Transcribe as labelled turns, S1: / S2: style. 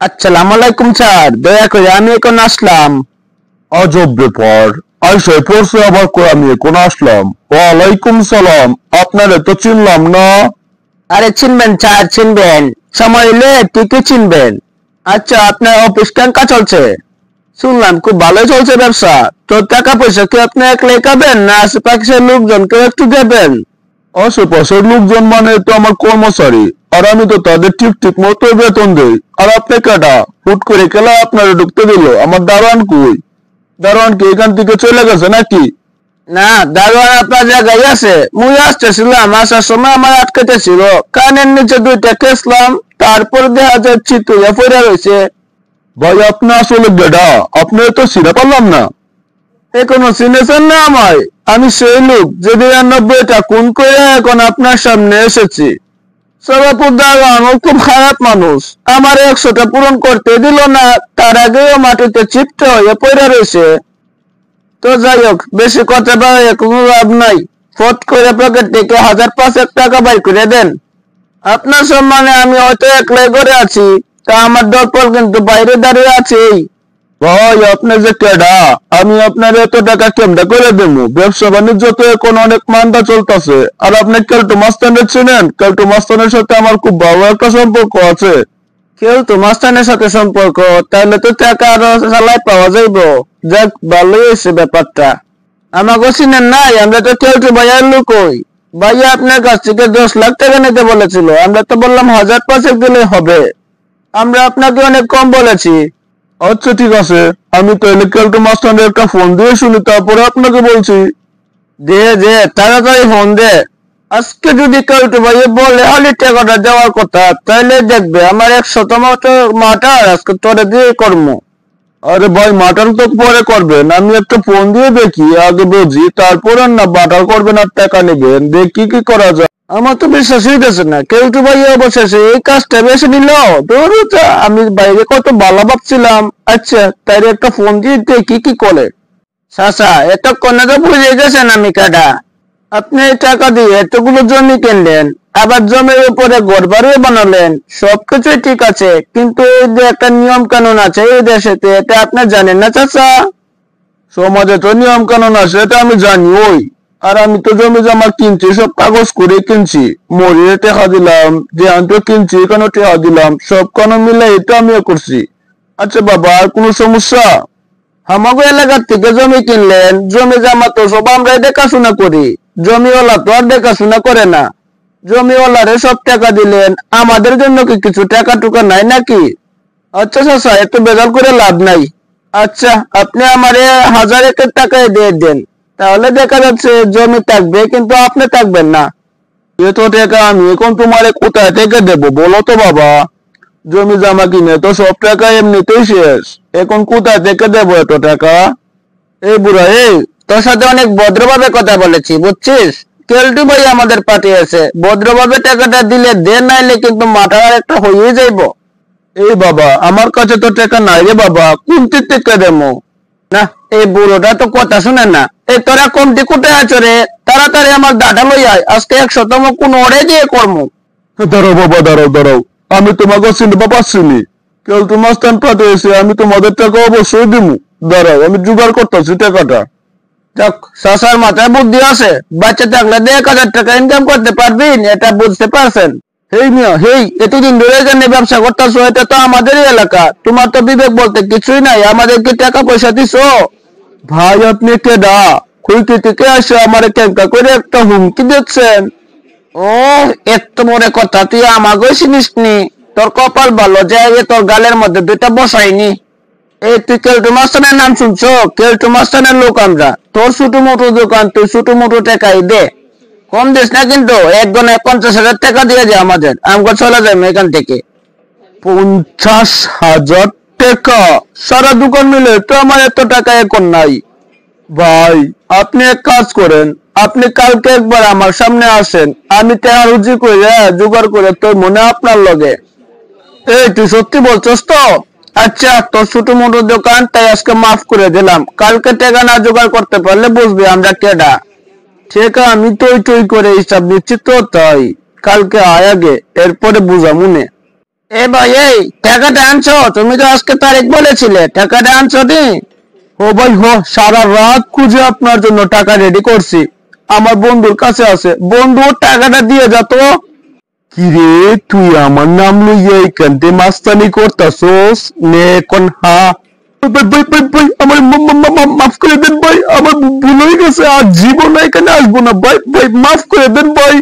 S1: আসসালামু আলাইকুম স্যার, দয়া করে আমি এখন আসলাম।
S2: আজব ব্যাপার, আইসায় পড়ছে আবার কই আমি এখন আসলাম। ওয়ালাইকুম সালাম, আপনারে তো চিনলাম না।
S1: আরে চিনবেন স্যার, চিনবেন, সময় এলে ঠিকই চিনবেন। আচ্ছা, আপনার অফিস কেমন চলছে? শুনলাম খুব ভালো চলছে ব্যবসা। তো টাকা পয়সা কি আপনি একলাই খাবেন না আশেপাশের লোকজনকে একটু দেবেন?
S2: আশেপাশের লোকজন মানে তো আমার কর্মচারী, আর আমি তো তাদের ঠিক ঠিক মতো বেতন দেই। আর আপনি কেটা হুট করে খেলা আপনারে ঢুকতে দিল? আমার দারোয়ান কই? দারোয়ান কি এখান থেকে চলে গেছে নাকি?
S1: না, দারোয়ান আপনার জায়গায় আছে। মুই আসতেছিলাম, আসার সময় আমার আটকাতে ছিল, কানের নিচে দুইটা খেসলাম, তারপর দেখা যাচ্ছে তুই পড়ে রয়েছে।
S2: ভাই আপনি আসলে গেডা, আপনি তো চিনে পারলাম না।
S1: এখনো চিনেছেন না আমায়? আমি সেই লোক যে ৯২টা খুন করে এখন আপনার সামনে এসেছি। সরাপুর দারোয়ান ও খুব খারাপ মানুষ, আমার ১০০টা পূরণ করতে দিল না, তার আগেও মাটিতে চিপতে হয়ে পড়ে রয়েছে। তো যাই হোক, বেশি কথা বলে কোনো লাভ নাই। ফট করে পকেট থেকে ১,৫০০ টাকা বাইর করে দেন। আপনার সম্মানে আমি হয়তো একলাই করে আছি, তা আমার দরপর কিন্তু বাইরে দাঁড়িয়ে আছেই।
S2: ভাই আপনি যে কেডা, আমি আপনার এত টাকা কেমনে করে দেবো? ব্যবসা বাণিজ্য তো এখন অনেক মান্দা চলতেছে। আর আপনি কেলটু মাস্তানের চিনেন? কেলটু মাস্তানের সাথে আমার খুব ভালো একটা সম্পর্ক আছে।
S1: কেউ তো মাস্তানের সাথে সম্পর্ক, তাহলে তো টাকা আরো চালাই পাওয়া যাইব। যাক, ভালোই হয়েছে ব্যাপারটা। আমাকে চিনেন নাই? আমরা তো কেউ তো ভাইয়ার লোক হই। ভাইয়া আপনার কাছ থেকে ১০ লাখ টাকা নিতে বলেছিল, আমরা তো বললাম ১,৫০০ দিলে হবে। আমরা আপনাকে অনেক কম বলেছি।
S2: আচ্ছা ঠিক আছে, আমি তাহলে কেলটু মাস্তানের একটা ফোন দিয়ে শুনি, তারপরে আপনাকে বলছি।
S1: দে দে, তাড়াতাড়ি ফোন দে। আজকে যদি কেউ তো ভাইয়া বলে হালি টাকাটা দেওয়ার কথা, তাহলে দেখবে আমার ১০০তম মাটার আজকে তোরে দিয়ে কর্ম।
S2: আরে ভাই মাটার তো পরে করবেন, আমি একটা ফোন দিয়ে দেখি, আগে বুঝি, তারপরে না বাটার করবেন আর টাকা নেবেন, দেখি কি করা যায়।
S1: আমার তো বিশ্বাস হইতেছে না, কেউ তো ভাইয়া অবশেষে এই কাজটা বেছে নিল। ধরো, আমি বাইরে কত ভালো ভাবছিলাম। আচ্ছা, তাই একটা ফোন দিয়ে দেখি কি করে। চাচা, এতক্ষণে তো বুঝে গেছেন আমি কাটা। আপনি এই টাকা দিয়ে এতগুলো জমি কিনলেন, আবার জমির উপরে ঘর বাড়িও বানালেন, সবকিছুই ঠিক আছে, কিন্তু এই যে একটা নিয়ম কানুন আছে এই দেশেতে, এটা আপনি জানেন না চাচা?
S2: সমাজে তো নিয়ম কানুন আছে, এটা আমি জানি। ওই আর আমি তো জমি জমা কিনছি, সব কাগজ করে কিনছি, মরিয়ে টেকা দিলাম, যে আমি তো কিনছি এখানে টেকা দিলাম, সব কানুন মিলে এটা আমিও করছি। আচ্ছা বাবা, আর কোনো সমস্যা?
S1: আমাগো এলাকার থেকে জমি কিনলেন, জমি জমা তো সব আমরাই দেখাশোনা করি, জমিওয়ালা তো আর দেখাশোনা করে না। জমিওয়ালারে সব টাকা দিলেন, আমাদের জন্য কি কিছু টাকা টুকা নাই নাকি? আচ্ছা চাচা, এত বেজাল করে লাভ নাই। আচ্ছা, আপনি আমারে ১,০০০ টাকায় দিয়ে দেন, তাহলে দেখা যাচ্ছে জমি থাকবে কিন্তু আপনি থাকবেন না।
S2: এত টাকা আমি এখন তোমারে কোথায় থেকে দেবো বলো তো বাবা? জমি জমা কিনে তো সব টাকা এমনিতেই শেষ, এখন কোথায় থেকে দেবো এত টাকা?
S1: এই বুড়া, এই তোর সাথে অনেক ভদ্রভাবে কথা বলেছি, বুঝছিস? কেলটু ভাই আমাদের পাঠিয়েছে, ভদ্রভাবে টাকাটা দিলে দে, নাইলে কিন্তু মাথার একটা হয়ে যাইব।
S2: এই বাবা, আমার কাছে তো টাকা নাই রে বাবা, কোনটি থেকে দেবো?
S1: না, এই বুড়োটা তো কথা শুনে না। এই তোরা কমটি কোথায় আছো রে? তাড়াতাড়ি আমার দাঁড়া লই আয়, আজকে ১০০তম কোন ওরে দিয়ে কর্ম।
S2: দাঁড়াও বাবা, দাঁড়াও দাঁড়াও, আমি তোমাকে চিনতে পারছিনি। কেউ তোমার স্থান পাঠিয়েছে, আমি তোমাদের টাকা অবশ্যই দিব। দাঁড়াও, আমি জোগাড় করতেছি টাকাটা।
S1: যাক, শশার মাথায় বুদ্ধি আছে। বাচ্চা থাকলে ১,০০০ টাকা ইনকাম করতে পারবেন, এটা বুঝতে পারছেন? হেই মিয়া, হেই, এতদিন ধরে এখানে ব্যবসা করতেছো, এটা তো আমাদেরই এলাকা, তোমার তো বিবেক বলতে কিছুই নাই। আমাদের কি টাকা পয়সা দিছো?
S2: ভাই আপনি কেডা?
S1: খুলকি থেকে আসে আমার কেমকা করে একটা হুমকি দিচ্ছেন? ও, এত বড় কথা তুই আমাকেও চিনিস নি? তোর কপাল ভালো যে তোর গালের মধ্যে দুইটা বসাইনি। এই তুই কেলটু মাস্তানের নাম শুনছো? কেলটু মাস্তানের লোক আমরা। তোর ছোটো মোটো দোকান, তুই ছোটো মোটো টাকাই দে, কম দিস না কিন্তু। একজনে ৫০,০০০ টাকা দিয়ে যায় আমাদের, আমগো চলে যাবে এখান থেকে।
S2: ৫০,০০০ টাকা? সারা দোকান মিলে তো আমার এত টাকা এখন নাই। ভাই আপনি এক কাজ করেন, আপনি কালকে একবার আমার সামনে আসেন, আমি টাকা রুজি করে জোগাড় করে তোর মনে আপনার লগে।
S1: এই তুই সত্যি বলছস তো? আচ্ছা, তোর ছোট মোটো দোকান তাই আজকে মাফ করে দিলাম, কালকে টাকা না জোগাড় করতে পারলে বুঝবি আমরা কেডা। টাকা আমি টই টই করে হিসাব নিচ্ছি তো, তাই কালকে আয় আগে, এরপরে বুঝা মনে। এ ভাই, এই টাকাটা আনছো? তুমি তো আজকে তারিখ বলেছিলে, টাকাটা আনছো নি?
S2: ও ভাই সারা রাত খুঁজে আপনার জন্য টাকা রেডি করছি, আমার বন্ধুর কাছে আছে। বন্ধু, টাকাটা দিয়ে যা তো। কিরে, তুই আমার নাম লইয়া এইখানতে মাস্তানি করতাছস নে এখন? হা ভাই ভাই ভাই ভাই, আমার মাফ করে দেন ভাই, আমার ভুল হয়ে গেছে, আর জীবন এখানে আসবো না ভাই। ভাই মাফ করে দেন ভাই।